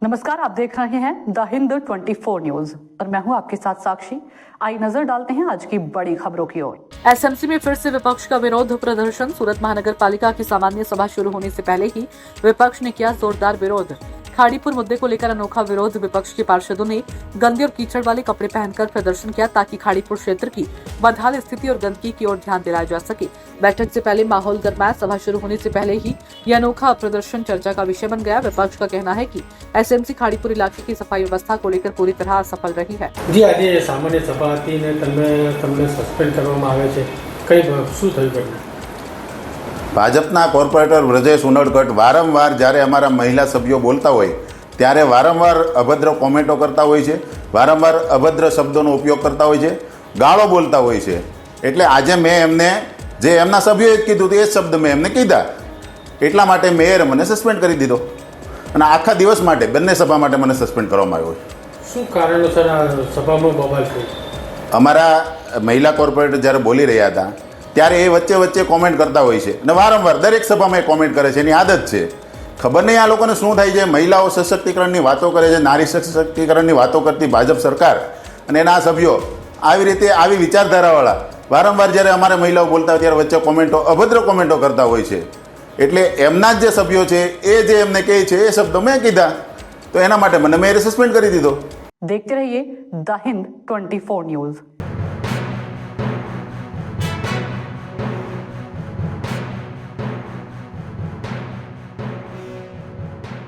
नमस्कार, आप देख रहे हैं द हिंद 24 न्यूज और मैं हूं आपके साथ साक्षी। आइए नजर डालते हैं आज की बड़ी खबरों की ओर। एसएमसी में फिर से विपक्ष का विरोध प्रदर्शन। सूरत महानगर पालिका की सामान्य सभा शुरू होने से पहले ही विपक्ष ने किया जोरदार विरोध। खाड़ीपुर मुद्दे को लेकर अनोखा विरोध। विपक्ष के पार्षदों ने गंदे और कीचड़ वाले कपड़े पहनकर प्रदर्शन किया ताकि खाड़ीपुर क्षेत्र की बदहाल स्थिति और गंदगी की ओर ध्यान दिलाया जा सके। बैठक से पहले माहौल गरमाया। सभा शुरू होने से पहले ही यह अनोखा प्रदर्शन चर्चा का विषय बन गया। विपक्ष का कहना है कि एसएमसी खाड़ीपुर इलाके की सफाई व्यवस्था को लेकर पूरी तरह असफल रही है। जी आज सामान्य सभा थी ने तमने सस्पेंड करवामां आवे छे, कई शुं थयुं घटना? भाजपना कोर्पोरेटर व्रजेश उनड़कट वारंवार જ્યારે અમારા મહિલા સભ્યો બોલતા હોય ત્યારે વારંવાર અભદ્ર કોમેન્ટો કરતા હોય છે, વારંવાર અભદ્ર શબ્દોનો ઉપયોગ કરતા હોય છે, ગાળો બોલતા હોય છે। એટલે આજે મેં એમને જે એમના સભ્યોએ કીધું તે શબ્દ મેં એમને કીધા, એટલા માટે મેયરે મને સસ્પેન્ડ કરી દીધો અને આખા દિવસ માટે બંને સભા માટે મને સસ્પેન્ડ કરવામાં આવ્યો। શું કારણોસર આ સભામાં બબાલ થઈ? અમારા મહિલા કોર્પોરેટર જ્યારે બોલી રહ્યા હતા ત્યારે એ વચ્ચે વચ્ચે કોમેન્ટ કરતા હોય છે અને વારંવાર દરેક સભામાં એ કોમેન્ટ કરે છે, એની આદત છે। ખબર નહીં આ લોકોને શું થાય છે। મહિલાઓ સશક્તિકરણની વાતો કરે છે, નારી સશક્તિકરણની વાતો કરતી ભાજપ સરકાર અને એના સભ્યો આવી રીતે આવી વિચારધારાવાળા વારંવાર જ્યારે અમારે મહિલાઓ બોલતા હોય ત્યારે વચ્ચે કોમેન્ટો અભદ્ર કોમેન્ટો કરતા હોય છે। એટલે એમના જ જે સભ્યો છે એ જે એમને કહે છે એ શબ્દો મેં કીધા, તો એના માટે મને મેયરે સસ્પેન્ડ કરી દીધો। देखते रहिए द हिंद 24 न्यूज।